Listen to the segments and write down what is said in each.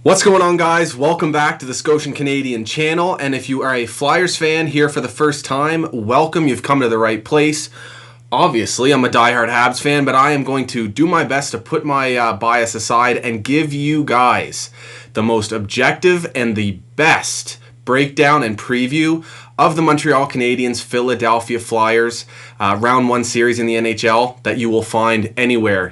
What's going on, guys? Welcome back to the Scotian Canadian channel, and if you are a Flyers fan here for the first time, welcome. You've come to the right place. Obviously, I'm a diehard Habs fan, but I am going to do my best to put my bias aside and give you guys the most objective and the best breakdown and preview of the Montreal Canadiens Philadelphia Flyers round one series in the NHL that you will find anywhere.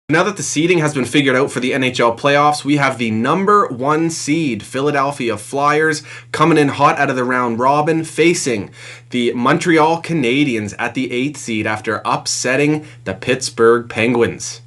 Now that the seeding has been figured out for the NHL playoffs, we have the number one seed Philadelphia Flyers coming in hot out of the round robin, facing the Montreal Canadiens at the 8th seed after upsetting the Pittsburgh Penguins.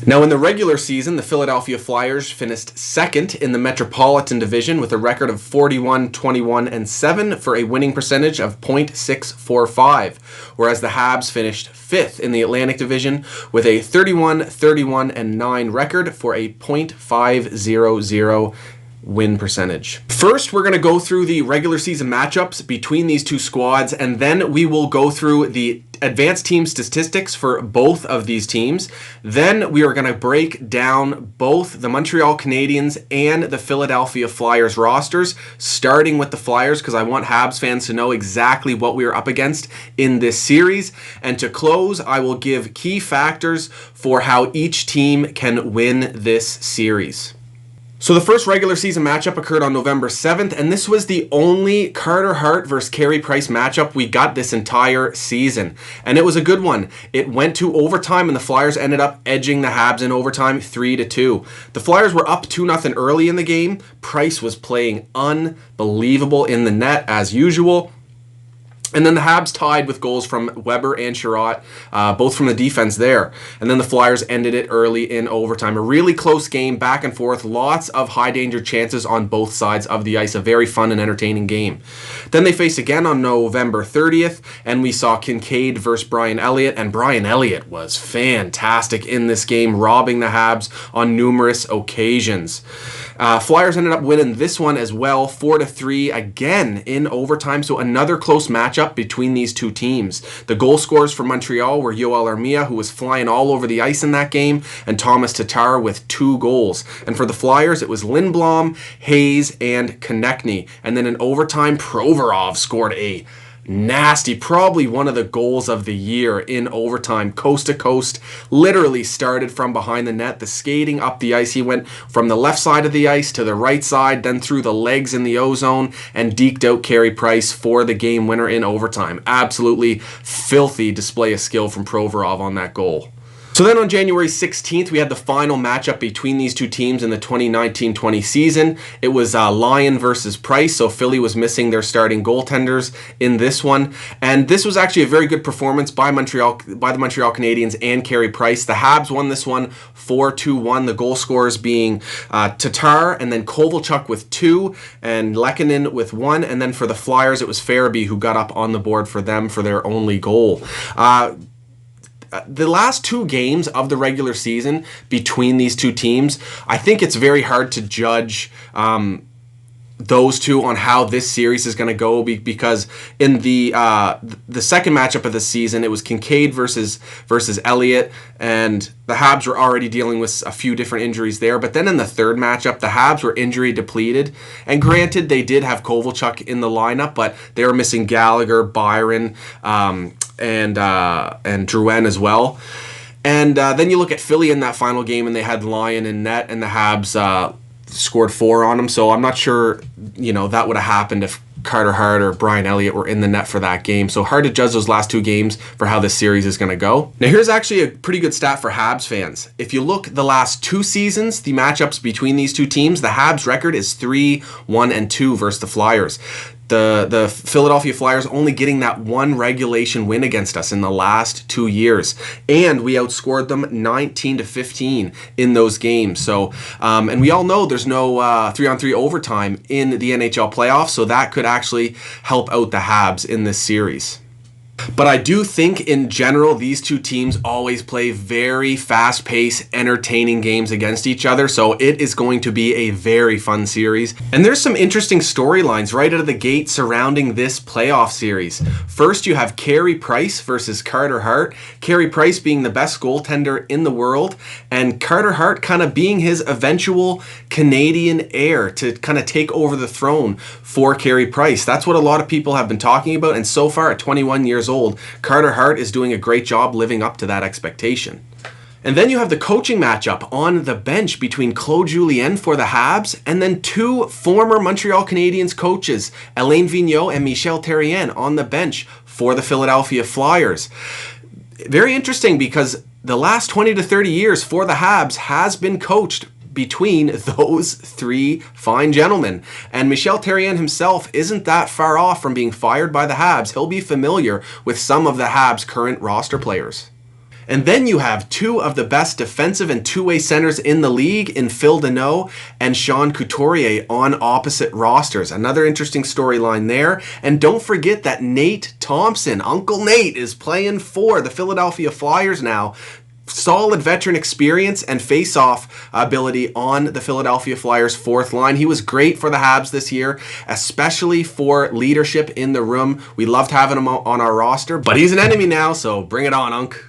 Now, in the regular season, the Philadelphia Flyers finished second in the Metropolitan Division with a record of 41-21-7 for a winning percentage of .645, whereas the Habs finished fifth in the Atlantic Division with a 31-31-9 record for a .500 win percentage. First, we're going to go through the regular season matchups between these two squads, and then we will go through the advanced team statistics for both of these teams. Then we are going to break down both the Montreal Canadiens and the Philadelphia Flyers rosters, starting with the Flyers because I want Habs fans to know exactly what we are up against in this series. And to close, I will give key factors for how each team can win this series. So the first regular season matchup occurred on November 7th, and this was the only Carter Hart versus Carey Price matchup we got this entire season. And it was a good one. It went to overtime, and the Flyers ended up edging the Habs in overtime 3-2. The Flyers were up 2-0 early in the game. Price was playing unbelievable in the net as usual. And then the Habs tied with goals from Weber and Sherratt, both from the defense there. And then the Flyers ended it early in overtime. A really close game, back and forth, lots of high-danger chances on both sides of the ice. A very fun and entertaining game. Then they faced again on November 30th, and we saw Kincaid versus Brian Elliott. And Brian Elliott was fantastic in this game, robbing the Habs on numerous occasions. Flyers ended up winning this one as well, 4-3, again in overtime. So another close matchup between these two teams. The goal scorers for Montreal were Yoel Armia, who was flying all over the ice in that game, and Thomas Tatar with 2 goals. And for the Flyers, it was Lindblom, Hayes, and Konechny. And then in overtime, Provorov scored a nasty, probably one of the goals of the year in overtime, coast to coast, literally started from behind the net, the skating up the ice. He went from the left side of the ice to the right side, then through the legs in the O-zone, and deked out Carey Price for the game winner in overtime. Absolutely filthy display of skill from Provorov on that goal. So then on January 16th, we had the final matchup between these two teams in the 2019-20 season. It was Lyon versus Price, so Philly was missing their starting goaltenders in this one. And this was actually a very good performance by the Montreal Canadiens and Carey Price. The Habs won this one 4-1, the goal scorers being Tatar and then Kovalchuk with 2 and Lehkonen with 1. And then for the Flyers, it was Farabee who got up on the board for them for their only goal. The last 2 games of the regular season between these two teams, I think it's very hard to judge those two on how this series is going to go because in the second matchup of the season, it was Kincaid versus Elliott, and the Habs were already dealing with a few different injuries there. But then in the third matchup, the Habs were injury depleted, and granted, they did have Kovalchuk in the lineup, but they were missing Gallagher, Byron, and Drouin as well. And then you look at Philly in that final game, and they had Lyon in net, and the Habs scored 4 on them. So I'm not sure, that would have happened if Carter Hart or Brian Elliott were in the net for that game. So hard to judge those last 2 games for how this series is going to go. Now here's actually a pretty good stat for Habs fans. If you look the last 2 seasons, the matchups between these two teams, the Habs record is 3-1-2 versus the Flyers. The Philadelphia Flyers only getting that 1 regulation win against us in the last 2 years. And we outscored them 19-15 in those games. So, and we all know there's no 3-on-3 overtime in the NHL playoffs, so that could actually help out the Habs in this series. But I do think in general, these two teams always play very fast-paced, entertaining games against each other. So it is going to be a very fun series. And there's some interesting storylines right out of the gate surrounding this playoff series. First, you have Carey Price versus Carter Hart. Carey Price being the best goaltender in the world, and Carter Hart kind of being his eventual Canadian heir to kind of take over the throne for Carey Price. That's what a lot of people have been talking about, and so far at 21 years old, Carter Hart is doing a great job living up to that expectation. And then you have the coaching matchup on the bench between Claude Julien for the Habs and then two former Montreal Canadiens coaches, Alain Vigneault and Michel Therrien, on the bench for the Philadelphia Flyers. Very interesting because the last 20 to 30 years for the Habs has been coached between those three fine gentlemen. And Michel Therrien himself isn't that far off from being fired by the Habs. He'll be familiar with some of the Habs' current roster players. And then you have two of the best defensive and two-way centers in the league in Phil Deneau and Sean Couturier on opposite rosters. Another interesting storyline there. And don't forget that Nate Thompson, Uncle Nate, is playing for the Philadelphia Flyers now. Solid veteran experience and face-off ability on the Philadelphia Flyers' fourth line. He was great for the Habs this year, especially for leadership in the room. We loved having him on our roster, but he's an enemy now, so bring it on, Unc.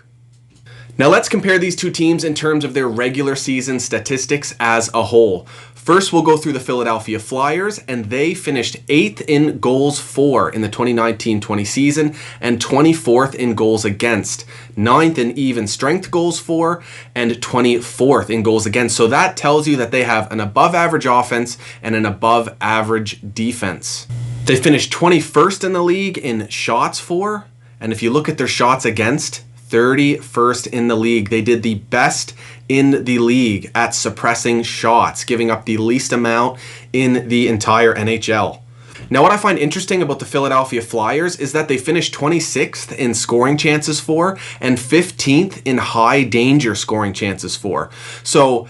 Now let's compare these two teams in terms of their regular season statistics as a whole. First, we'll go through the Philadelphia Flyers, and they finished 8th in goals for in the 2019-20 season and 24th in goals against, 9th in even strength goals for, and 24th in goals against. So that tells you that they have an above average offense and an above average defense. They finished 21st in the league in shots for, and if you look at their shots against, 31st in the league. They did the best in the league at suppressing shots, giving up the least amount in the entire NHL. Now, what I find interesting about the Philadelphia Flyers is that they finished 26th in scoring chances for and 15th in high danger scoring chances for. So,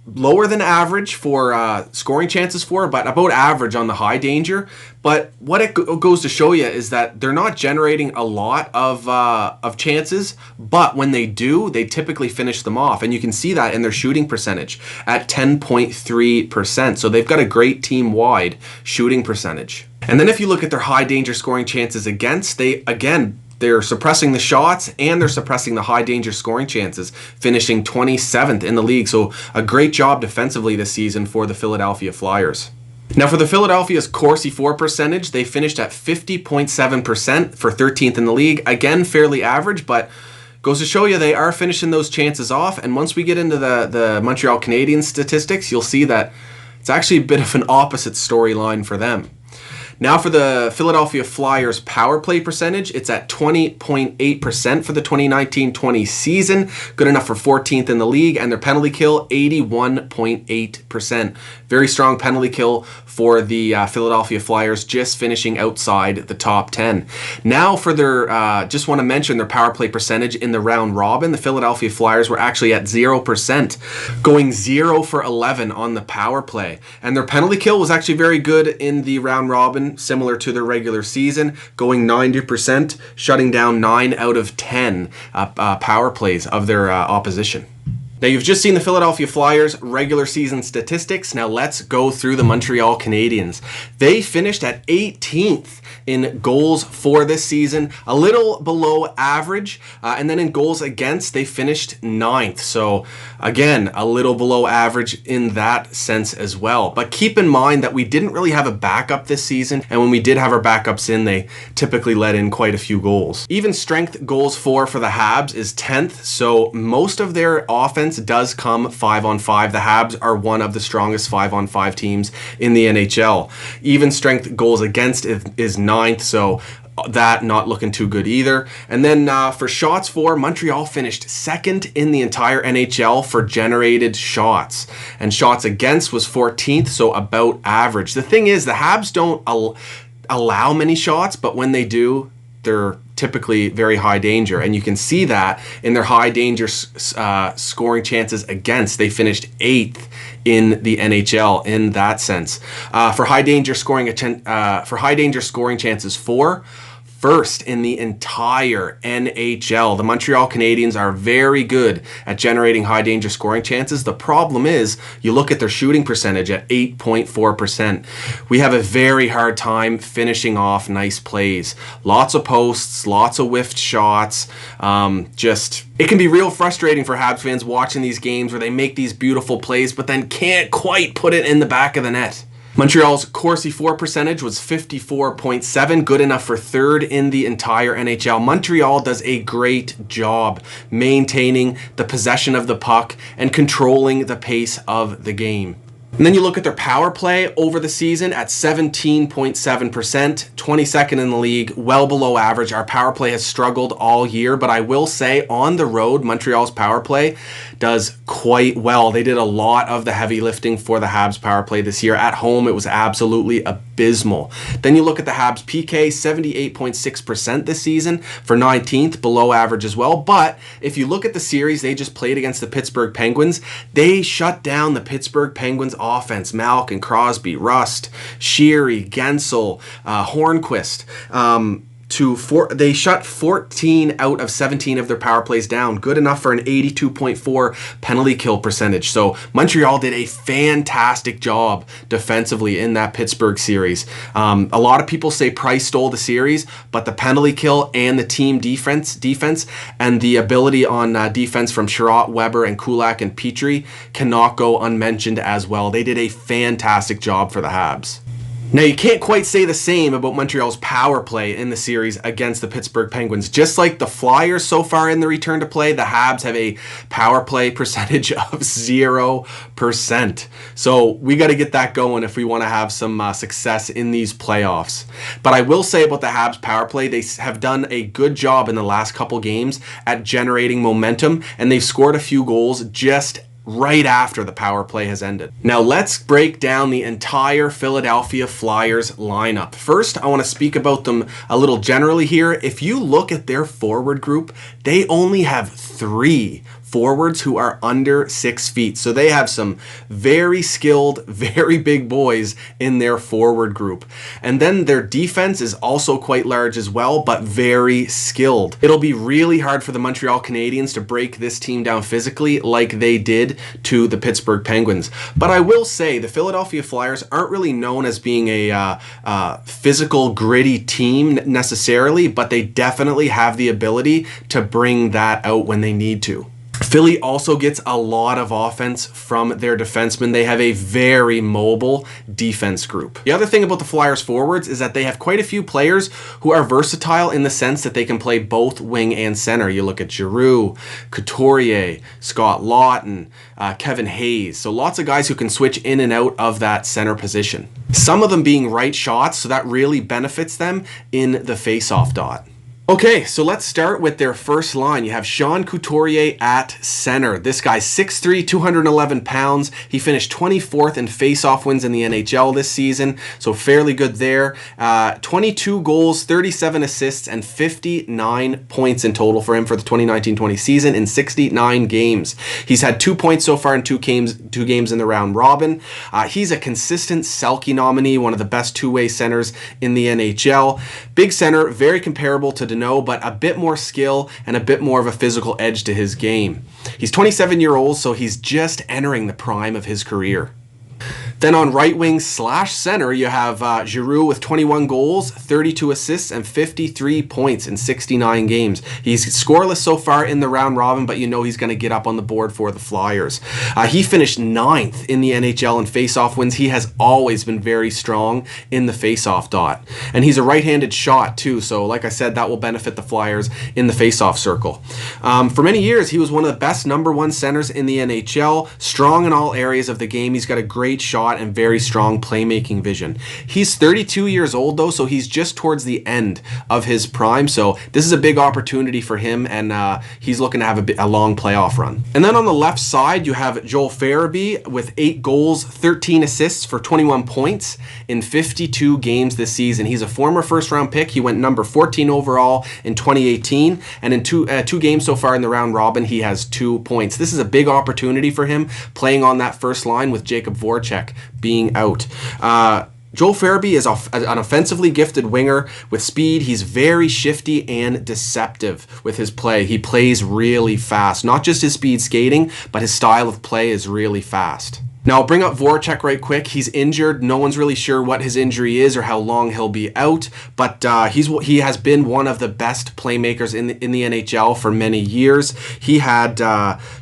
lower than average for scoring chances for, but about average on the high danger. But what it goes to show you is that they're not generating a lot of chances, but when they do, they typically finish them off. And you can see that in their shooting percentage at 10.3%. So they've got a great team-wide shooting percentage. And then if you look at their high danger scoring chances against, they're suppressing the shots and they're suppressing the high danger scoring chances, finishing 27th in the league. So a great job defensively this season for the Philadelphia Flyers. Now for the Philadelphia's Corsi for percentage, they finished at 50.7% for 13th in the league. Again, fairly average, but goes to show you they are finishing those chances off. And once we get into the Montreal Canadiens statistics, you'll see that it's actually a bit of an opposite storyline for them. Now for the Philadelphia Flyers power play percentage, it's at 20.8% for the 2019-20 season. Good enough for 14th in the league. And their penalty kill, 81.8%. Very strong penalty kill for the Philadelphia Flyers, just finishing outside the top 10. Now for their, just want to mention their power play percentage in the round robin. The Philadelphia Flyers were actually at 0%, going 0 for 11 on the power play. And their penalty kill was actually very good in the round robin, similar to their regular season, going 90%, shutting down 9 out of 10 power plays of their opposition. Now you've just seen the Philadelphia Flyers regular season statistics. Now let's go through the Montreal Canadiens. They finished at 18th in goals for this season, a little below average, and then in goals against they finished 9th. So again, a little below average in that sense as well. But keep in mind that we didn't really have a backup this season, and when we did have our backups in, they typically let in quite a few goals. Even strength goals for the Habs is 10th, so most of their offense does come 5-on-5. The Habs are one of the strongest 5-on-5 teams in the NHL. Even strength goals against is 9th, so that not looking too good either. And then for shots for, Montreal finished 2nd in the entire NHL for generated shots. And shots against was 14th, so about average. The thing is, the Habs don't allow many shots, but when they do, they're typically very high danger, and you can see that in their high danger scoring chances against. They finished 8th in the NHL in that sense. For high danger scoring chances for, first in the entire NHL. The Montreal Canadiens are very good at generating high danger scoring chances. The problem is, you look at their shooting percentage at 8.4%. We have a very hard time finishing off nice plays. Lots of posts, lots of whiffed shots. It can be real frustrating for Habs fans watching these games where they make these beautiful plays but then can't quite put it in the back of the net. Montreal's Corsi for percentage was 54.7, good enough for third in the entire NHL. Montreal does a great job maintaining the possession of the puck and controlling the pace of the game. And then you look at their power play over the season at 17.7%, 22nd in the league, well below average. Our power play has struggled all year, but I will say on the road, Montreal's power play does quite well. They did a lot of the heavy lifting for the Habs power play this year. At home, it was absolutely abysmal. Then you look at the Habs PK, 78.6% this season for 19th, below average as well. But if you look at the series they just played against the Pittsburgh Penguins, they shut down the Pittsburgh Penguins offense. Malkin, Crosby, Rust, Sheary, Gensel, Hornquist. They shut 14 out of 17 of their power plays down. Good enough for an 82.4 penalty kill percentage. So Montreal did a fantastic job defensively in that Pittsburgh series. A lot of people say Price stole the series, but the penalty kill and the team defense and the ability on defense from Sherratt, Weber, and Kulak and Petrie cannot go unmentioned as well. They did a fantastic job for the Habs. Now, you can't quite say the same about Montreal's power play in the series against the Pittsburgh Penguins. Just like the Flyers so far in the return to play, the Habs have a power play percentage of 0%. So we got to get that going if we want to have some success in these playoffs. But I will say about the Habs power play, they have done a good job in the last couple games at generating momentum, and they've scored a few goals just right after the power play has ended. Now let's break down the entire Philadelphia Flyers lineup. First, I want to speak about them a little generally here. If you look at their forward group, they only have 3 forwards who are under 6 feet. So they have some very skilled, very big boys in their forward group. And then their defense is also quite large as well, but very skilled. It'll be really hard for the Montreal Canadiens to break this team down physically like they did to the Pittsburgh Penguins. But I will say the Philadelphia Flyers aren't really known as being a physical, gritty team necessarily, but they definitely have the ability to bring that out when they need to. Philly also gets a lot of offense from their defensemen. They have a very mobile defense group. The other thing about the Flyers forwards is that they have quite a few players who are versatile in the sense that they can play both wing and center. You look at Giroux, Couturier, Scott Lawton, Kevin Hayes. So lots of guys who can switch in and out of that center position. Some of them being right shots, so that really benefits them in the face-off dot. Okay, so let's start with their first line. You have Sean Couturier at center. This guy's 6'3", 211 pounds. He finished 24th in face-off wins in the NHL this season, so fairly good there. 22 goals, 37 assists, and 59 points in total for him for the 2019-20 season in 69 games. He's had 2 points so far in two games in the round robin. He's a consistent Selke nominee, one of the best two-way centers in the NHL. Big center, very comparable to Deneau, but a bit more skill and a bit more of a physical edge to his game. He's 27-year-old, so he's just entering the prime of his career. Then on right wing / center, you have Giroux with 21 goals, 32 assists, and 53 points in 69 games. He's scoreless so far in the round robin, but you know he's going to get up on the board for the Flyers. He finished 9th in the NHL in face-off wins. He has always been very strong in the face-off dot. And he's a right-handed shot too, so like I said, that will benefit the Flyers in the face-off circle. For many years, he was one of the best #1 centers in the NHL, strong in all areas of the game. He's got a great shot and very strong playmaking vision. He's 32 years old though, so he's just towards the end of his prime, so this is a big opportunity for him, and he's looking to have a long playoff run. And then on the left side, you have Joel Farabee with 8 goals, 13 assists for 21 points in 52 games this season. He's a former first-round pick. He went number 14 overall in 2018, and in two games so far in the round robin, he has 2 points. This is a big opportunity for him, playing on that first line with Jacob Voracek being out. Joel Farabee is an offensively gifted winger with speed. He's very shifty and deceptive with his play. He plays really fast. Not just his speed skating, but his style of play is really fast. Now, I'll bring up Voracek right quick. He's injured. No one's really sure what his injury is or how long he'll be out, but he has been one of the best playmakers in the NHL for many years. He had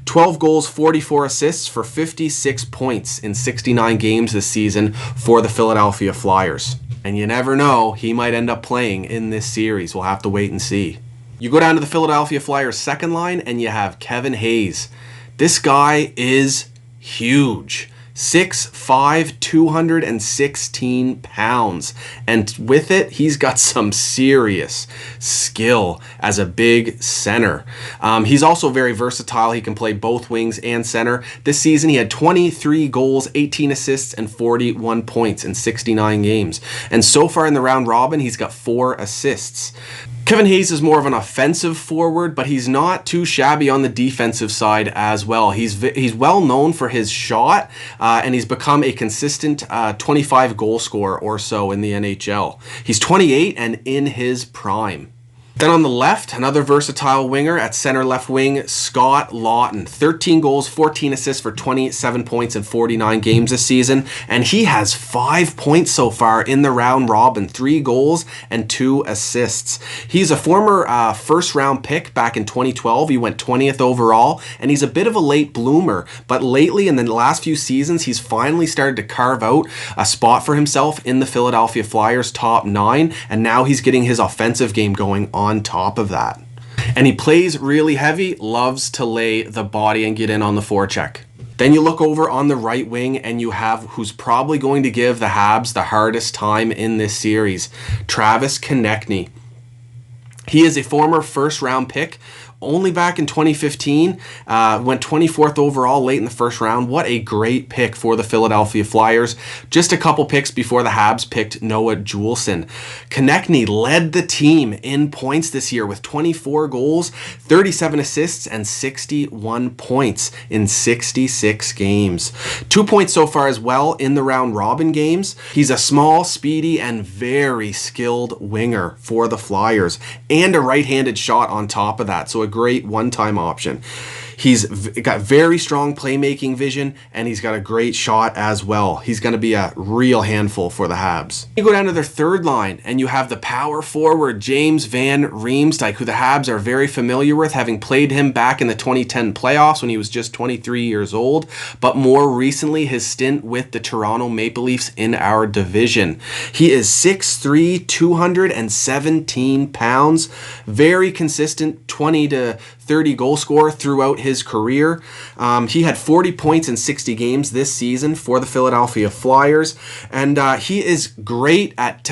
12 goals, 44 assists for 56 points in 69 games this season for the Philadelphia Flyers. And you never know, he might end up playing in this series. We'll have to wait and see. You go down to the Philadelphia Flyers second line, and you have Kevin Hayes. This guy is huge. 6'5", 216 pounds. And with it, he's got some serious skill as a big center. He's also very versatile. He can play both wings and center. This season, he had 23 goals, 18 assists, and 41 points in 69 games. And so far in the round robin, he's got 4 assists. Kevin Hayes is more of an offensive forward, but he's not too shabby on the defensive side as well. He's well known for his shot, and he's become a consistent 25 goal scorer or so in the NHL. He's 28 and in his prime. Then on the left, another versatile winger at center left wing, Scott Laughton. 13 goals, 14 assists for 27 points in 49 games this season. And he has 5 points so far in the round robin, 3 goals and 2 assists. He's a former first round pick back in 2012. He went 20th overall, and he's a bit of a late bloomer. But lately, in the last few seasons, he's finally started to carve out a spot for himself in the Philadelphia Flyers top 9. And now he's getting his offensive game going on top of that. And he plays really heavy, loves to lay the body and get in on the forecheck. Then you look over on the right wing and you have who's probably going to give the Habs the hardest time in this series, Travis Konecny. He is a former first round pick, only back in 2015, went 24th overall late in the first round. What a great pick for the Philadelphia Flyers. Just a couple picks before the Habs picked Noah Juulsen. Konecny led the team in points this year with 24 goals, 37 assists, and 61 points in 66 games. 2 points so far as well in the round robin games. He's a small, speedy, and very skilled winger for the Flyers, and a right-handed shot on top of that. So a great one-time option. He's got very strong playmaking vision, and he's got a great shot as well. He's going to be a real handful for the Habs. You go down to their third line, and you have the power forward, James Van Riemsdyk, who the Habs are very familiar with, having played him back in the 2010 playoffs when he was just 23 years old, but more recently, his stint with the Toronto Maple Leafs in our division. He is 6'3", 217 pounds, very consistent 20 to 30 goal scorer throughout his career. He had 40 points in 60 games this season for the Philadelphia Flyers, and he is great at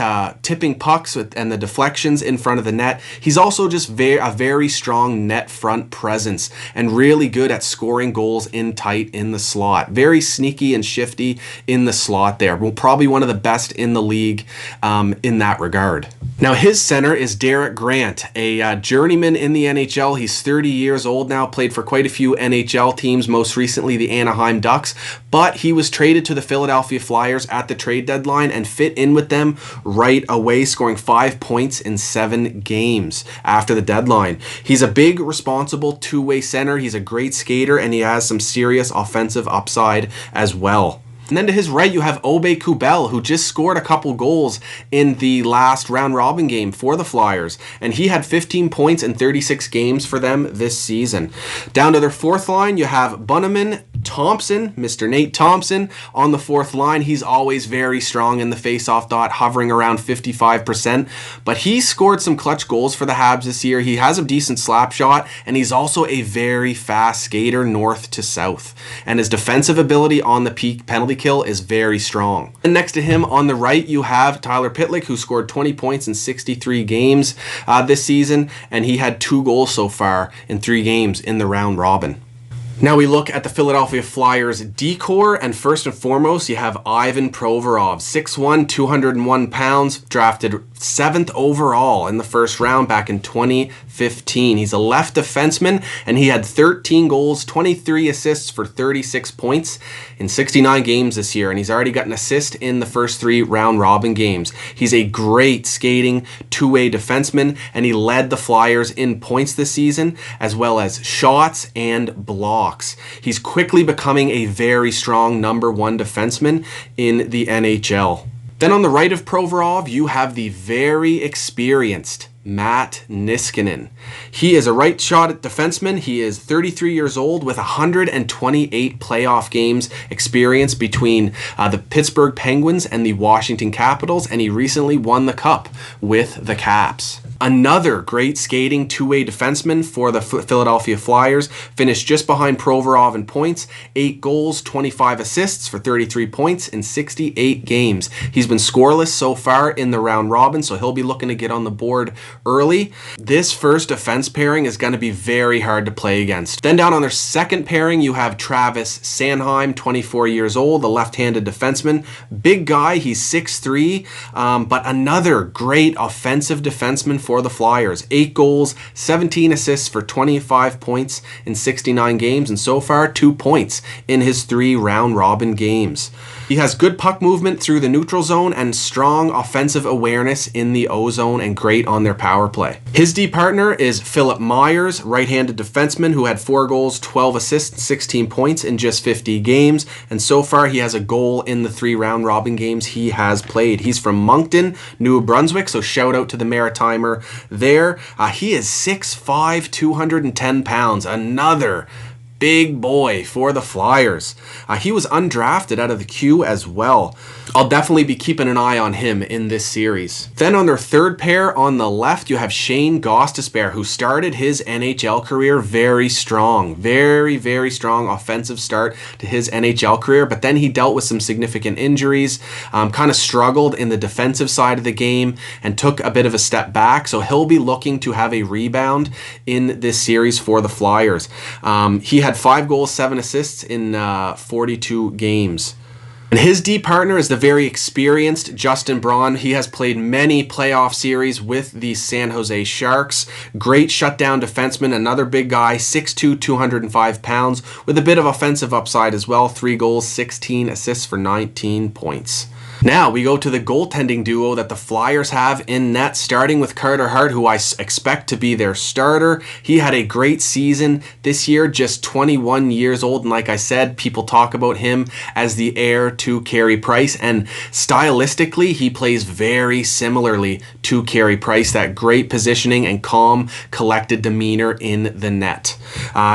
tipping pucks and the deflections in front of the net. He's also just a very strong net front presence and really good at scoring goals in tight in the slot. Very sneaky and shifty in the slot there. Probably one of the best in the league in that regard. Now his center is Derek Grant, a journeyman in the NHL. He's 30 years old now, played for quite a few NHL teams, most recently the Anaheim Ducks, but he was traded to the Philadelphia Flyers at the trade deadline and fit in with them right away, scoring 5 points in 7 games after the deadline. He's a big, responsible two-way center. He's a great skater, and he has some serious offensive upside as well. And then to his right, you have Obe Kubel, who just scored a couple goals in the last round robin game for the Flyers. And he had 15 points in 36 games for them this season. Down to their fourth line, you have Bunnaman Thompson, Mr. Nate Thompson, on the fourth line. He's always very strong in the faceoff dot, hovering around 55%. But he scored some clutch goals for the Habs this year. He has a decent slap shot, and he's also a very fast skater north to south. And his defensive ability on the peak penalty kill is very strong. And next to him on the right, you have Tyler Pitlick, who scored 20 points in 63 games this season, and he had 2 goals so far in 3 games in the round robin. Now we look at the Philadelphia Flyers decor, and first and foremost, you have Ivan Provorov, 6'1", 201 pounds, drafted 7th overall in the first round back in 2015. He's a left defenseman, and he had 13 goals, 23 assists for 36 points in 69 games this year, and he's already got an assist in the first 3 round-robin games. He's a great skating two-way defenseman, and he led the Flyers in points this season, as well as shots and blocks. He's quickly becoming a very strong number 1 defenseman in the NHL. Then on the right of Provorov, you have the very experienced Matt Niskanen. He is a right-shot defenseman. He is 33 years old with 128 playoff games experience between the Pittsburgh Penguins and the Washington Capitals, and he recently won the Cup with the Caps. Another great skating two-way defenseman for the Philadelphia Flyers, finished just behind Provorov in points, 8 goals, 25 assists for 33 points in 68 games. He's been scoreless so far in the round robin, so he'll be looking to get on the board early. This first defense pairing is going to be very hard to play against. Then down on their second pairing, you have Travis Sanheim, 24 years old, a left-handed defenseman. Big guy, he's 6'3", but another great offensive defenseman for the Flyers. 8 goals, 17 assists for 25 points in 69 games, and so far 2 points in his 3 round-robin games. He has good puck movement through the neutral zone and strong offensive awareness in the O zone, and great on their power play. His D partner is Philip Myers, right-handed defenseman who had 4 goals, 12 assists, 16 points in just 50 games, and so far he has a goal in the 3 round-robin games he has played. He's from Moncton, New Brunswick, so shout out to the Maritimer there. He is 6'5", 210 pounds, another big boy for the Flyers. He was undrafted out of the queue as well. I'll definitely be keeping an eye on him in this series. Then on their third pair on the left, you have Shane Gostisbehere, who started his NHL career very strong. Very, very strong offensive start to his NHL career, but then he dealt with some significant injuries, kind of struggled in the defensive side of the game, and took a bit of a step back, so he'll be looking to have a rebound in this series for the Flyers. He had 5 goals, 7 assists in 42 games. And his D partner is the very experienced Justin Braun. He has played many playoff series with the San Jose Sharks. Great shutdown defenseman, another big guy, 6'2", 205 pounds, with a bit of offensive upside as well. 3 goals, 16 assists for 19 points. Now we go to the goaltending duo that the Flyers have in net, starting with Carter Hart, who I expect to be their starter. He had a great season this year, just 21 years old, and like I said, people talk about him as the heir to Carey Price, and stylistically, he plays very similarly to Carey Price, that great positioning and calm, collected demeanor in the net.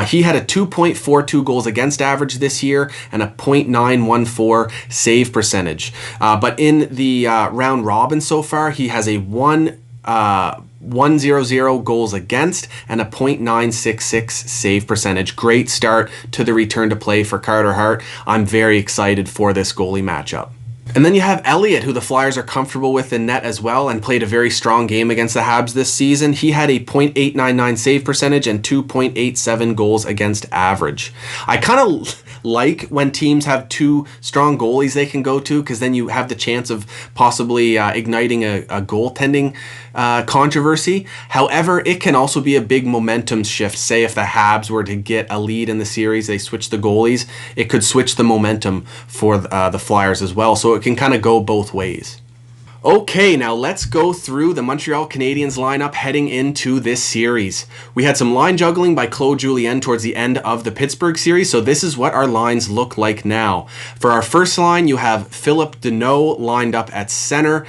He had a 2.42 goals against average this year and a .914 save percentage. But in the round robin so far, he has a 1.100 goals against and a .966 save percentage. Great start to the return to play for Carter Hart. I'm very excited for this goalie matchup. And then you have Elliott, who the Flyers are comfortable with in net as well, and played a very strong game against the Habs this season. He had a .899 save percentage and 2.87 goals against average. I kind of like when teams have 2 strong goalies they can go to, because then you have the chance of possibly igniting a goaltending controversy. However, it can also be a big momentum shift. Say if the Habs were to get a lead in the series, they switch the goalies, it could switch the momentum for the Flyers as well. So it can kind of go both ways. Okay, now let's go through the Montreal Canadiens lineup heading into this series. We had some line juggling by Claude Julien towards the end of the Pittsburgh series, so this is what our lines look like now. For our first line, you have Phillip Danault lined up at center.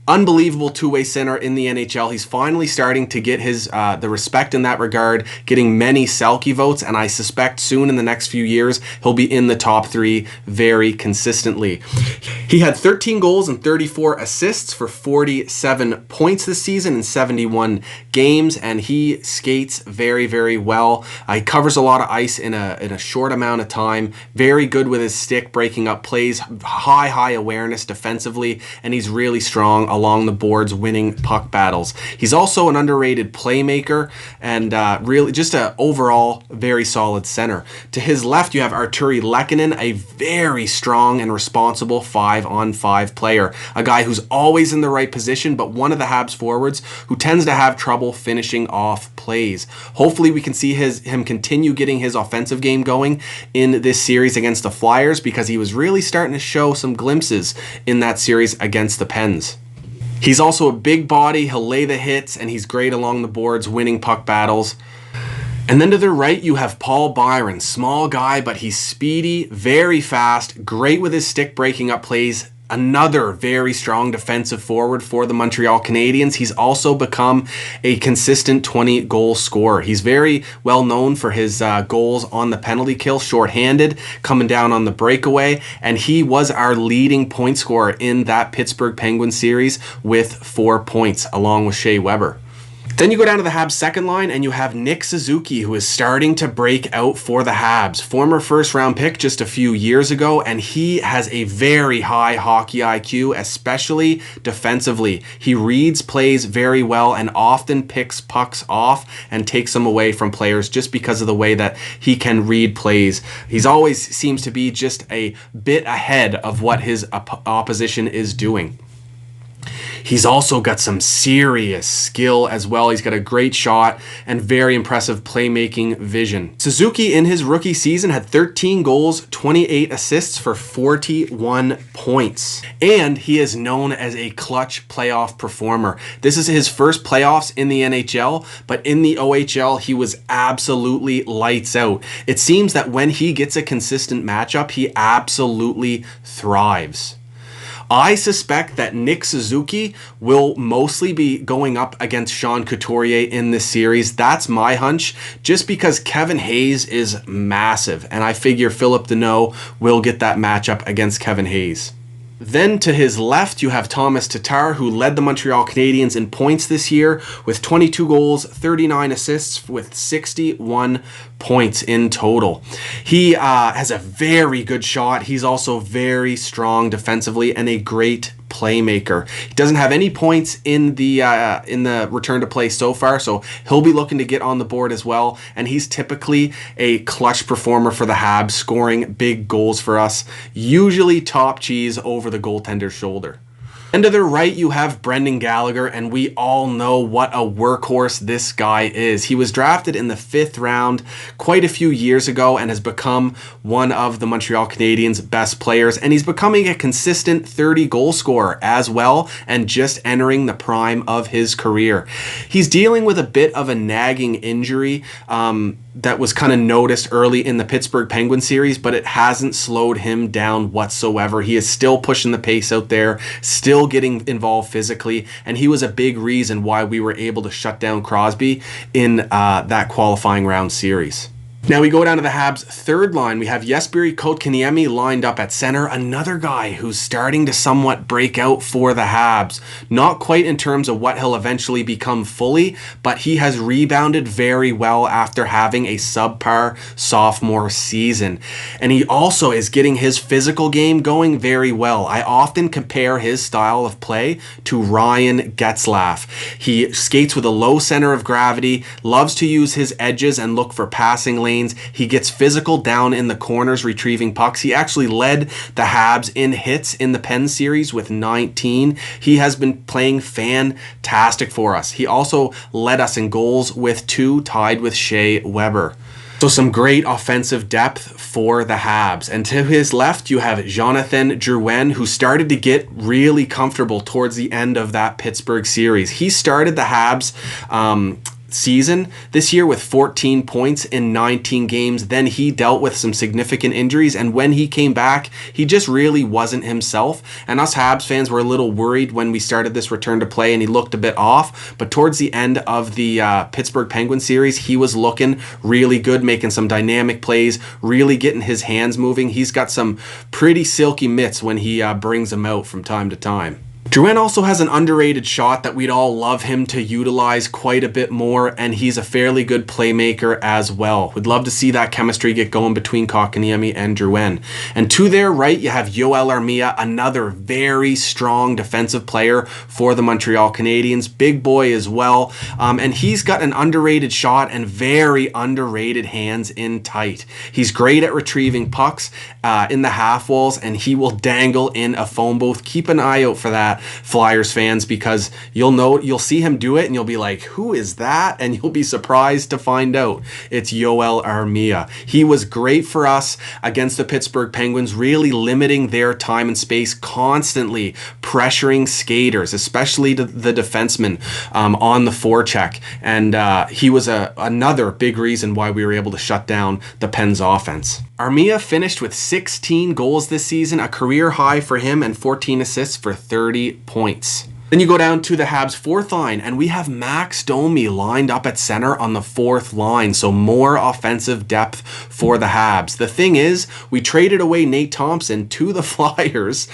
Unbelievable two-way center in the NHL. He's finally starting to get his the respect in that regard, getting many Selke votes, and I suspect soon in the next few years he'll be in the top 3 very consistently. He had 13 goals and 34 assists for 47 points this season in 71 games, and he skates very, very well. He covers a lot of ice in a short amount of time. Very good with his stick, breaking up plays, high awareness defensively, and he's really strong along the boards, winning puck battles. He's also an underrated playmaker, and really just an overall very solid center. To his left, you have Arturi Lehkonen, a very strong and responsible 5-on-5 player. A guy who's always in the right position, but one of the Habs forwards who tends to have trouble finishing off plays. Hopefully we can see him continue getting his offensive game going in this series against the Flyers, because he was really starting to show some glimpses in that series against the Pens. He's also a big body, he'll lay the hits, and he's great along the boards, winning puck battles. And then to the right, you have Paul Byron. Small guy, but he's speedy, very fast, great with his stick, breaking up plays. Another very strong defensive forward for the Montreal Canadiens. He's also become a consistent 20-goal scorer. He's very well known for his goals on the penalty kill, shorthanded, coming down on the breakaway, and he was our leading point scorer in that Pittsburgh Penguins series with 4 points, along with Shea Weber. Then you go down to the Habs second line, and you have Nick Suzuki, who is starting to break out for the Habs. Former first-round pick just a few years ago, and he has a very high hockey IQ, especially defensively. He reads plays very well and often picks pucks off and takes them away from players just because of the way that he can read plays. He's always seems to be just a bit ahead of what his opposition is doing. He's also got some serious skill as well. He's got a great shot and very impressive playmaking vision. Suzuki in his rookie season had 13 goals, 28 assists for 41 points. And he is known as a clutch playoff performer. This is his first playoffs in the NHL, but in the OHL, he was absolutely lights out. It seems that when he gets a consistent matchup, he absolutely thrives. I suspect that Nick Suzuki will mostly be going up against Sean Couturier in this series. That's my hunch, just because Kevin Hayes is massive, and I figure Philip Deneau will get that matchup against Kevin Hayes. Then to his left, you have Thomas Tatar, who led the Montreal Canadiens in points this year with 22 goals, 39 assists, with 61 points in total. He has a very good shot. He's also very strong defensively and a great playmaker. He doesn't have any points in the return to play so far, so he'll be looking to get on the board as well, and he's typically a clutch performer for the Habs, scoring big goals for us, usually top cheese over the goaltender's shoulder. And to the right, you have Brendan Gallagher, and we all know what a workhorse this guy is. He was drafted in the 5th round quite a few years ago and has become one of the Montreal Canadiens' best players, and he's becoming a consistent 30-goal scorer as well, and just entering the prime of his career. He's dealing with a bit of a nagging injury that was kind of noticed early in the Pittsburgh Penguins series, but it hasn't slowed him down whatsoever. He is still pushing the pace out there, still getting involved physically, and he was a big reason why we were able to shut down Crosby in that qualifying round series. Now we go down to the Habs third line. We have Jesperi Kotkaniemi lined up at center, another guy who's starting to somewhat break out for the Habs. Not quite in terms of what he'll eventually become fully, but he has rebounded very well after having a subpar sophomore season. And he also is getting his physical game going very well. I often compare his style of play to Ryan Getzlaf. He skates with a low center of gravity, loves to use his edges and look for passing lanes. He gets physical down in the corners retrieving pucks. He actually led the Habs in hits in the Penn series with 19. He has been playing fantastic for us. He also led us in goals with 2, tied with Shea Weber. So some great offensive depth for the Habs. And to his left, you have Jonathan Drouin, who started to get really comfortable towards the end of that Pittsburgh series. He started the Habs season this year with 14 points in 19 games. Then he dealt with some significant injuries, and when he came back, he just really wasn't himself. And us Habs fans were a little worried when we started this return to play and he looked a bit off, but towards the end of the Pittsburgh Penguins series, he was looking really good, making some dynamic plays, really getting his hands moving. He's got some pretty silky mitts when he brings them out from time to time. Drouin also has an underrated shot that we'd all love him to utilize quite a bit more, and he's a fairly good playmaker as well. We'd love to see that chemistry get going between Kotkaniemi and Drouin. And to their right, you have Yoel Armia, another very strong defensive player for the Montreal Canadiens. Big boy as well, and he's got an underrated shot and very underrated hands in tight. He's great at retrieving pucks in the half walls, and he will dangle in a phone booth. Keep an eye out for that, Flyers fans, because you'll see him do it and you'll be like, who is that? And you'll be surprised to find out it's Yoel Armia. He was great for us against the Pittsburgh Penguins, really limiting their time and space, constantly pressuring skaters, especially the defensemen on the forecheck. And he was another big reason why we were able to shut down the Pens offense. Armia finished with 16 goals this season, a career high for him, and 14 assists for 30 points. Then you go down to the Habs fourth line, and we have Max Domi lined up at center on the fourth line, so more offensive depth for the Habs. The thing is, we traded away Nate Thompson to the Flyers,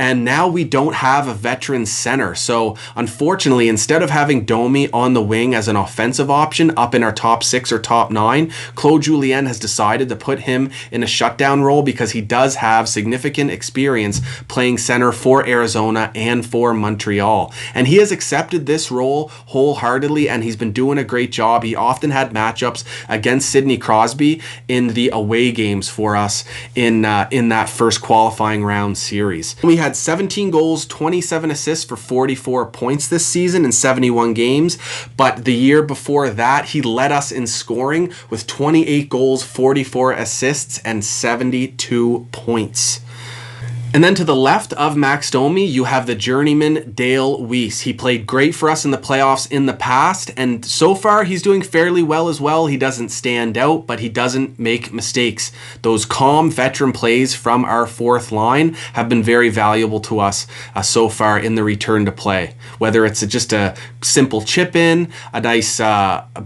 and now we don't have a veteran center. So unfortunately, instead of having Domi on the wing as an offensive option up in our top 6 or top 9, Claude Julien has decided to put him in a shutdown role because he does have significant experience playing center for Arizona and for Montreal. And he has accepted this role wholeheartedly, and he's been doing a great job. He often had matchups against Sidney Crosby in the away games for us in that first qualifying round series. We had 17 goals, 27 assists for 44 points this season in 71 games, but the year before that, he led us in scoring with 28 goals, 44 assists, and 72 points. And then to the left of Max Domi, you have the journeyman Dale Weiss. He played great for us in the playoffs in the past, and so far he's doing fairly well as well. He doesn't stand out, but he doesn't make mistakes. Those calm veteran plays from our fourth line have been very valuable to us so far in the return to play. Whether it's just a simple chip in, a nice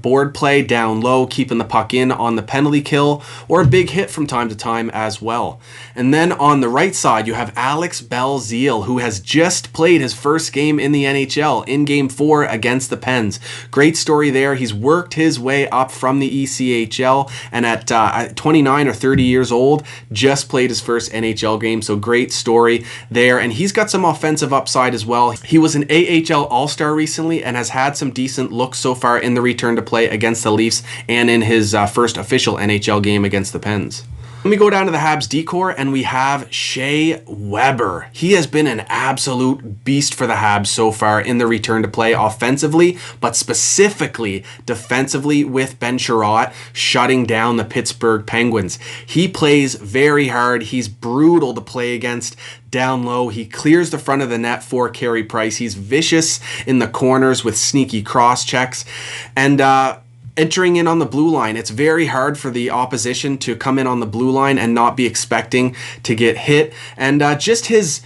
board play down low, keeping the puck in on the penalty kill, or a big hit from time to time as well. And then on the right side, you have Alex Belzile, who has just played his first game in the NHL in Game 4 against the Pens. Great story there. He's worked his way up from the ECHL, and at 29 or 30 years old, just played his first NHL game, so great story there. And he's got some offensive upside as well. He was an AHL All-Star recently and has had some decent looks so far in the return to play against the Leafs and in his first official NHL game against the Pens. Let me go down to the Habs decor, and we have Shea Weber. He has been an absolute beast for the Habs so far in the return to play offensively, but specifically defensively with Ben Sherratt shutting down the Pittsburgh Penguins. He plays very hard. He's brutal to play against down low. He clears the front of the net for Carey Price. He's vicious in the corners with sneaky cross checks. And entering in on the blue line, it's very hard for the opposition to come in on the blue line and not be expecting to get hit. And just his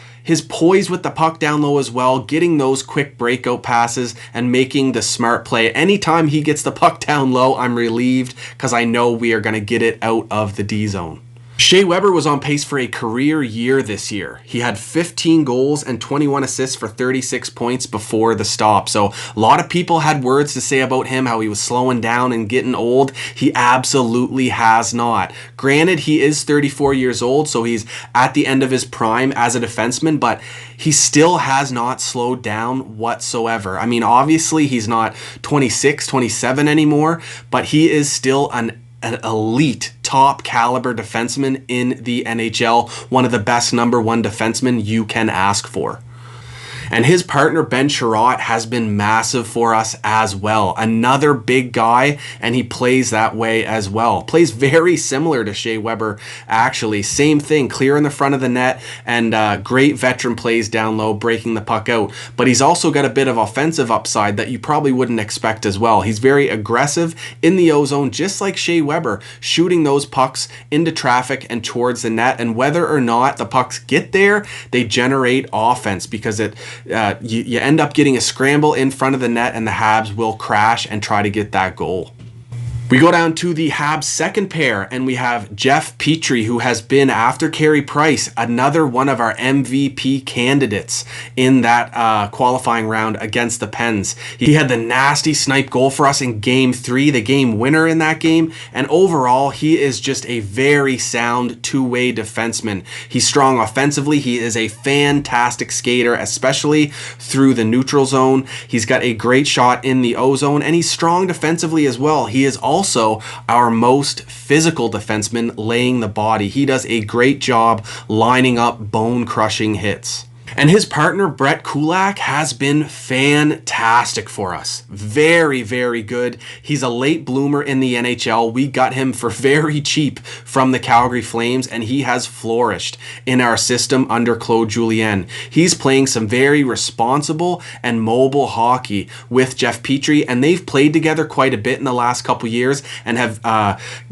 poise with the puck down low as well, getting those quick breakout passes and making the smart play. Anytime he gets the puck down low, I'm relieved because I know we are going to get it out of the D zone. Shea Weber was on pace for a career year this year. He had 15 goals and 21 assists for 36 points before the stop. So a lot of people had words to say about him, how he was slowing down and getting old. He absolutely has not. Granted, he is 34 years old, so he's at the end of his prime as a defenseman, but he still has not slowed down whatsoever. I mean, obviously he's not 26, 27 anymore, but he is still an elite top caliber defenseman in the NHL, one of the best number one defensemen you can ask for. And his partner, Ben Sherratt, has been massive for us as well. Another big guy, and he plays that way as well. Plays very similar to Shea Weber, actually. Same thing, clear in the front of the net, and great veteran plays down low, breaking the puck out. But he's also got a bit of offensive upside that you probably wouldn't expect as well. He's very aggressive in the O-zone, just like Shea Weber, shooting those pucks into traffic and towards the net. And whether or not the pucks get there, they generate offense because you end up getting a scramble in front of the net, and the Habs will crash and try to get that goal. We go down to the Habs second pair, and we have Jeff Petrie, who has been, after Carey Price, another one of our MVP candidates in that qualifying round against the Pens. He had the nasty snipe goal for us in Game 3, the game winner in that game, and overall, he is just a very sound two-way defenseman. He's strong offensively. He is a fantastic skater, especially through the neutral zone. He's got a great shot in the O zone, and he's strong defensively as well. He is also our most physical defenseman, laying the body. He does a great job lining up bone-crushing hits. And his partner, Brett Kulak, has been fantastic for us. Very, very good. He's a late bloomer in the NHL. We got him for very cheap from the Calgary Flames, and he has flourished in our system under Claude Julien. He's playing some very responsible and mobile hockey with Jeff Petrie, and they've played together quite a bit in the last couple years and have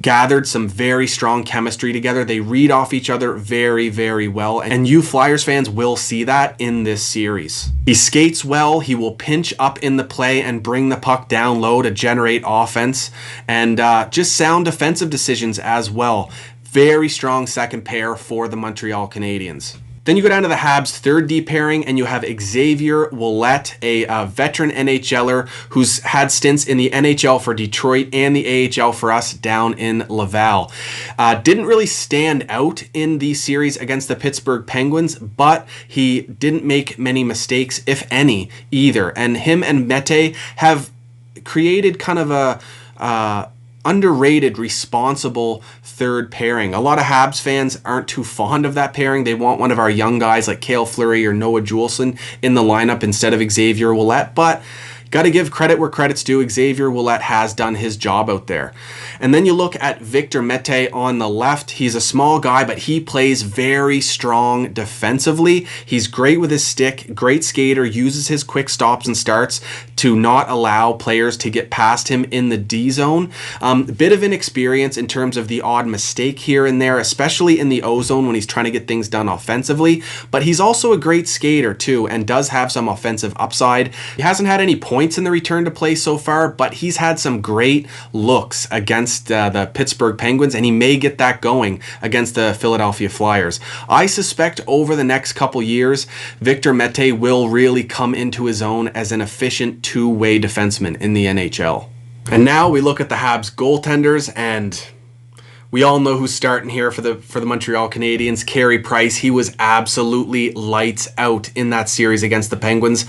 gathered some very strong chemistry together. They read off each other very, very well, and you Flyers fans will see that in this series. He skates well. He will pinch up in the play and bring the puck down low to generate offense, and just sound defensive decisions as well. Very strong second pair for the Montreal Canadiens. Then you go down to the Habs third D pairing, and you have Xavier Ouellet, a veteran NHLer who's had stints in the NHL for Detroit and the AHL for us down in Laval. Didn't really stand out in the series against the Pittsburgh Penguins, but he didn't make many mistakes, if any, either. And him and Mete have created kind of a underrated, responsible third pairing. A lot of Habs fans aren't too fond of that pairing. They want one of our young guys like Cale Fleury or Noah Juleson in the lineup instead of Xavier Ouellet, but got to give credit where credit's due. Xavier Ouellet has done his job out there. And then you look at Victor Mete on the left. He's a small guy, but he plays very strong defensively. He's great with his stick, great skater, uses his quick stops and starts to not allow players to get past him in the D zone. A bit of inexperience in terms of the odd mistake here and there, especially in the O zone when he's trying to get things done offensively. But he's also a great skater too, and does have some offensive upside. He hasn't had any points in the return to play so far, but he's had some great looks against the Pittsburgh Penguins, and he may get that going against the Philadelphia Flyers. I suspect over the next couple years, Victor Mete will really come into his own as an efficient two-way defenseman in the NHL. And now we look at the Habs goaltenders, and we all know who's starting here for the Montreal Canadiens. Carey Price, he was absolutely lights out in that series against the Penguins.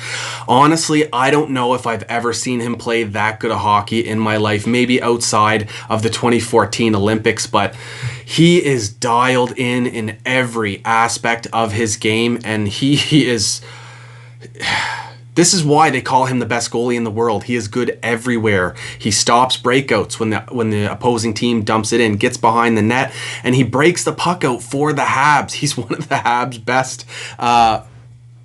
Honestly, I don't know if I've ever seen him play that good a hockey in my life, maybe outside of the 2014 Olympics, but he is dialed in every aspect of his game, and he is... This is why they call him the best goalie in the world. He is good everywhere. He stops breakouts when the opposing team dumps it in, gets behind the net, and he breaks the puck out for the Habs. He's one of the Habs' best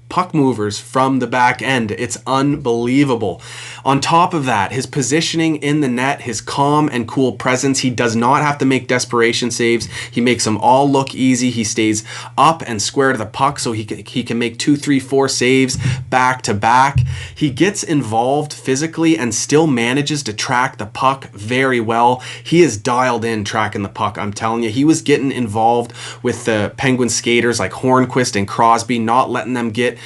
puck movers from the back end. It's unbelievable. On top of that, his positioning in the net, his calm and cool presence, he does not have to make desperation saves. He makes them all look easy. He stays up and square to the puck so he can make 2, 3, 4 saves back to back. He gets involved physically and still manages to track the puck very well. He is dialed in tracking the puck. I'm telling you, he was getting involved with the Penguin skaters like Hornquist and Crosby, not letting them get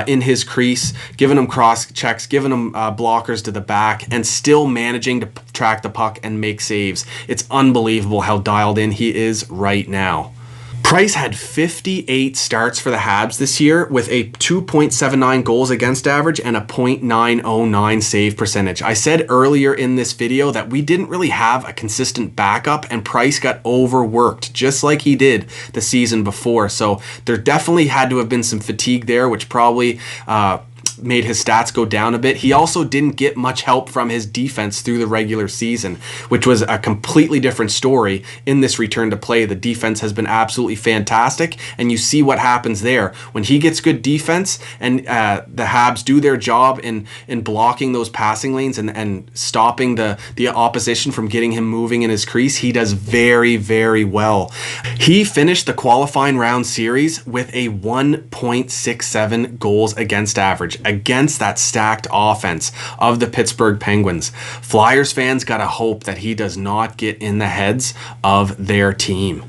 in his crease, giving him cross checks, giving him blockers to the back, and still managing to track the puck and make saves. It's unbelievable how dialed in he is right now. Price had 58 starts for the Habs this year with a 2.79 goals against average and a .909 save percentage. I said earlier in this video that we didn't really have a consistent backup, and Price got overworked just like he did the season before. So there definitely had to have been some fatigue there, which probably made his stats go down a bit. He also didn't get much help from his defense through the regular season, which was a completely different story in this return to play. The defense has been absolutely fantastic, and you see what happens there. When he gets good defense and the Habs do their job in blocking those passing lanes and stopping the opposition from getting him moving in his crease, he does very, very well. He finished the qualifying round series with a 1.67 goals against average against that stacked offense of the Pittsburgh Penguins. Flyers fans gotta hope that he does not get in the heads of their team.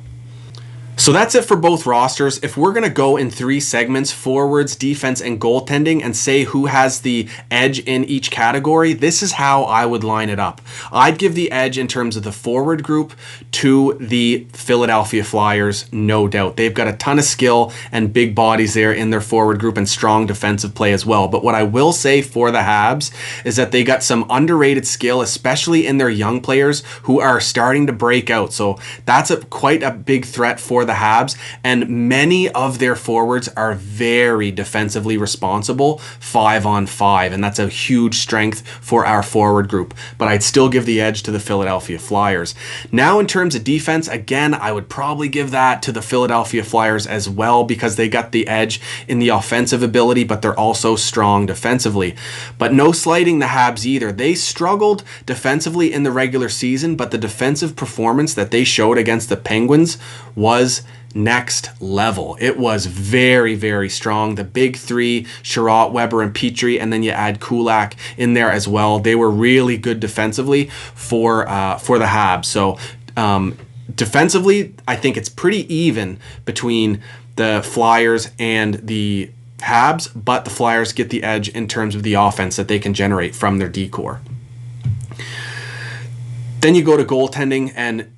So that's it for both rosters. If we're going to go in 3 segments, forwards, defense, and goaltending, and say who has the edge in each category, this is how I would line it up. I'd give the edge in terms of the forward group to the Philadelphia Flyers, no doubt. They've got a ton of skill and big bodies there in their forward group and strong defensive play as well. But what I will say for the Habs is that they got some underrated skill, especially in their young players who are starting to break out. So that's quite a big threat for the Habs, and many of their forwards are very defensively responsible 5-on-5, and that's a huge strength for our forward group. But I'd still give the edge to the Philadelphia Flyers. Now in terms of defense, again, I would probably give that to the Philadelphia Flyers as well, because they got the edge in the offensive ability, but they're also strong defensively. But no slighting the Habs either. They struggled defensively in the regular season, but the defensive performance that they showed against the Penguins was next level. It was very, very strong. The big 3, Sherratt, Weber, and Petrie, and then you add Kulak in there as well. They were really good defensively for the Habs. So defensively, I think it's pretty even between the Flyers and the Habs, but the Flyers get the edge in terms of the offense that they can generate from their D-core. Then you go to goaltending, and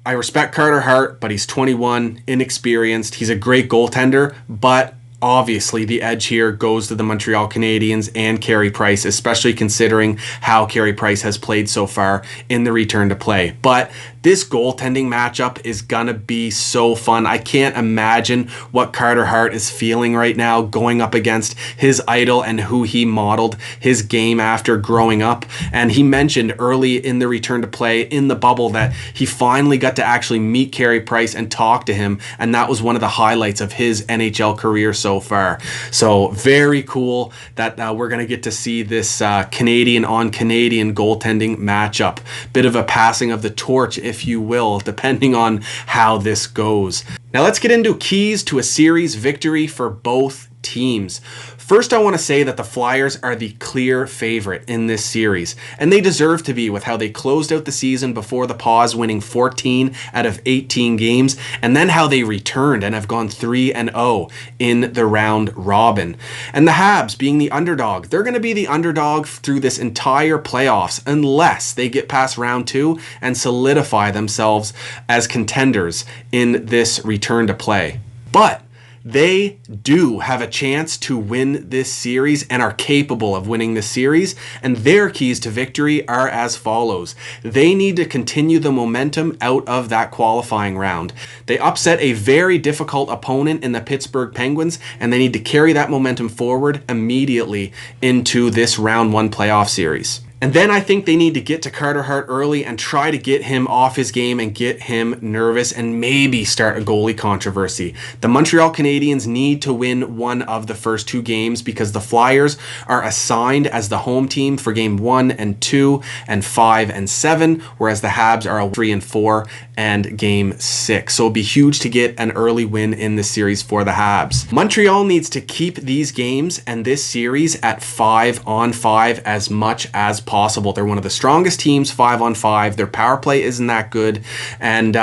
I respect Carter Hart, but he's 21, inexperienced. He's a great goaltender, but obviously the edge here goes to the Montreal Canadiens and Carey Price, especially considering how Carey Price has played so far in the return to play. But this goaltending matchup is gonna be so fun. I can't imagine what Carter Hart is feeling right now going up against his idol and who he modeled his game after growing up. And he mentioned early in the return to play in the bubble that he finally got to actually meet Carey Price and talk to him, and that was one of the highlights of his NHL career so far. So very cool that we're gonna get to see this Canadian on Canadian goaltending matchup. Bit of a passing of the torch, if you will, depending on how this goes. Now let's get into keys to a series victory for both teams. First, I want to say that the Flyers are the clear favorite in this series, and they deserve to be with how they closed out the season before the pause, winning 14 out of 18 games, and then how they returned and have gone 3-0 in the round robin. And the Habs being the underdog, they're going to be the underdog through this entire playoffs unless they get past round 2 and solidify themselves as contenders in this return to play. But they do have a chance to win this series and are capable of winning this series, and their keys to victory are as follows. They need to continue the momentum out of that qualifying round. They upset a very difficult opponent in the Pittsburgh Penguins, and they need to carry that momentum forward immediately into this round 1 playoff series. And then I think they need to get to Carter Hart early and try to get him off his game and get him nervous and maybe start a goalie controversy. The Montreal Canadiens need to win one of the first 2 games because the Flyers are assigned as the home team for game 1 and 2 and 5 and 7, whereas the Habs are 3 and 4 and game 6. So it'll be huge to get an early win in this series for the Habs. Montreal needs to keep these games and this series at 5-on-5 as much as possible. They're one of the strongest teams 5-on-5. Their power play isn't that good, and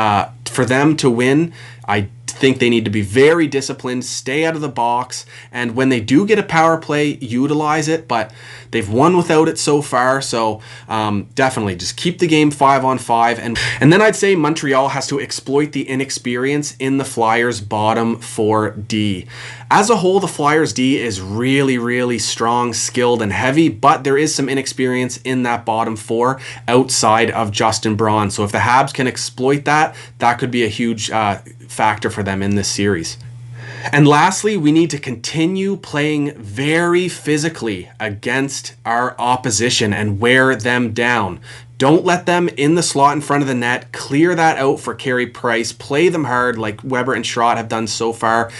for them to win, I think they need to be very disciplined, stay out of the box, and when they do get a power play, utilize it, but they've won without it so far, so definitely just keep the game 5-on-5, and then I'd say Montreal has to exploit the inexperience in the Flyers' bottom 4D. As a whole, the Flyers' D is really, really strong, skilled, and heavy, but there is some inexperience in that bottom 4 outside of Justin Braun, so if the Habs can exploit that, that could be a huge factor for them in this series. And lastly, we need to continue playing very physically against our opposition and wear them down. Don't let them in the slot in front of the net. Clear that out for Carey Price. Play them hard like Weber and Schrott have done so far.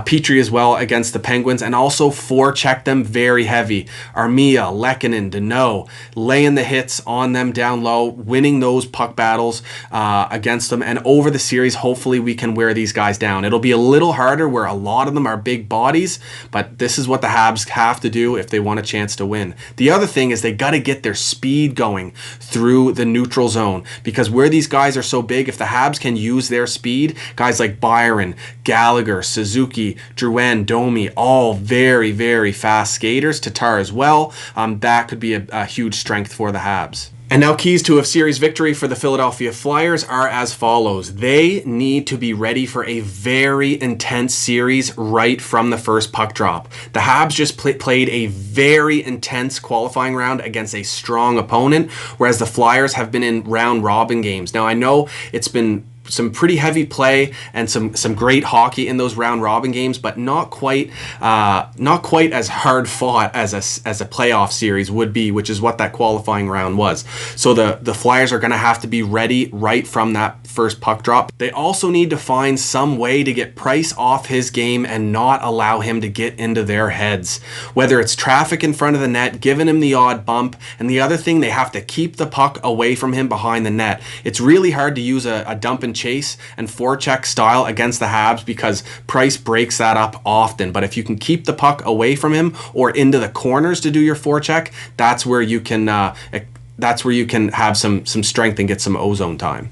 Petrie as well against the Penguins. And also forecheck them very heavy. Armia, Lehkonen, Deneau, laying the hits on them down low, winning those puck battles against them. And over the series, hopefully we can wear these guys down. It'll be a little harder where a lot of them are big bodies, but this is what the Habs have to do if they want a chance to win. The other thing is they got to get their speed going through the neutral zone, because where these guys are so big, if the Habs can use their speed, guys like Byron, Gallagher, Suzuki, Drouin, Domi, all very, very fast skaters, Tatar as well, that could be a huge strength for the Habs. And now keys to a series victory for the Philadelphia Flyers are as follows. They need to be ready for a very intense series right from the first puck drop. The Habs just played a very intense qualifying round against a strong opponent, whereas the Flyers have been in round robin games. Now I know it's been some pretty heavy play and some great hockey in those round robin games, but not quite as hard fought as a playoff series would be, which is what that qualifying round was. So the Flyers are going to have to be ready right from that first puck drop. They also need to find some way to get Price off his game and not allow him to get into their heads, whether it's traffic in front of the net, giving him the odd bump, and the other thing, they have to keep the puck away from him behind the net. It's really hard to use a dump and chase and forecheck style against the Habs because Price breaks that up often. But if you can keep the puck away from him or into the corners to do your forecheck, that's where you can have some strength and get some ozone time.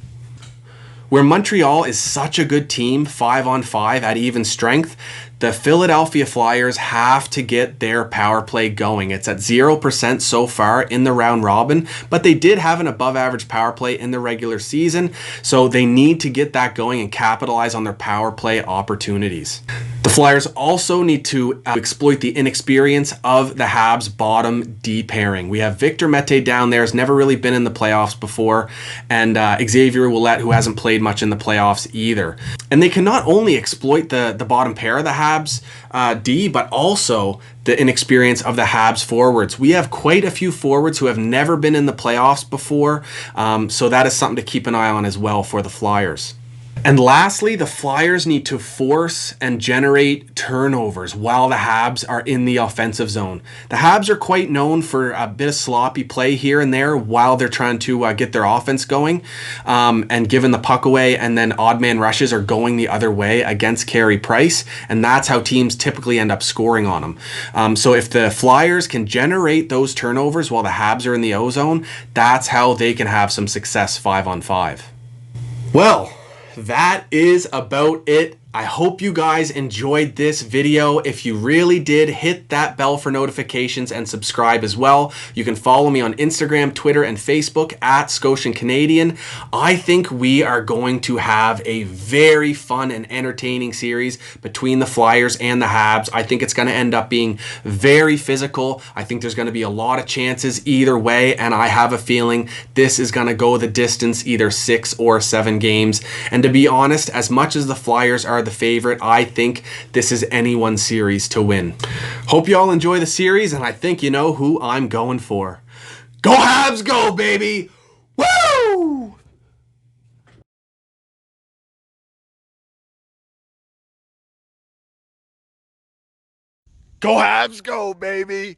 Where Montreal is such a good team, 5-on-5 at even strength, the Philadelphia Flyers have to get their power play going. It's at 0% so far in the round robin, but they did have an above average power play in the regular season, so they need to get that going and capitalize on their power play opportunities. The Flyers also need to exploit the inexperience of the Habs' bottom D pairing. We have Victor Mete down there, has never really been in the playoffs before, and Xavier Ouellet, who hasn't played much in the playoffs either. And they can not only exploit the bottom pair of the Habs D, but also the inexperience of the Habs forwards. We have quite a few forwards who have never been in the playoffs before, so that is something to keep an eye on as well for the Flyers. And lastly, the Flyers need to force and generate turnovers while the Habs are in the offensive zone. The Habs are quite known for a bit of sloppy play here and there while they're trying to get their offense going and giving the puck away, and then odd man rushes are going the other way against Carey Price, and that's how teams typically end up scoring on them. So if the Flyers can generate those turnovers while the Habs are in the O-zone, that's how they can have some success 5-on-5. Well, that is about it. I hope you guys enjoyed this video. If you really did, hit that bell for notifications and subscribe as well. You can follow me on Instagram, Twitter, and Facebook at Scotian Canadian. I think we are going to have a very fun and entertaining series between the Flyers and the Habs. I think it's going to end up being very physical. I think there's going to be a lot of chances either way, and I have a feeling this is going to go the distance, either 6 or 7 games. And to be honest, as much as the Flyers are the favorite, I think this is anyone's series to win. Hope you all enjoy the series, and I think you know who I'm going for. Go Habs, go baby! Woo! Go Habs, go baby!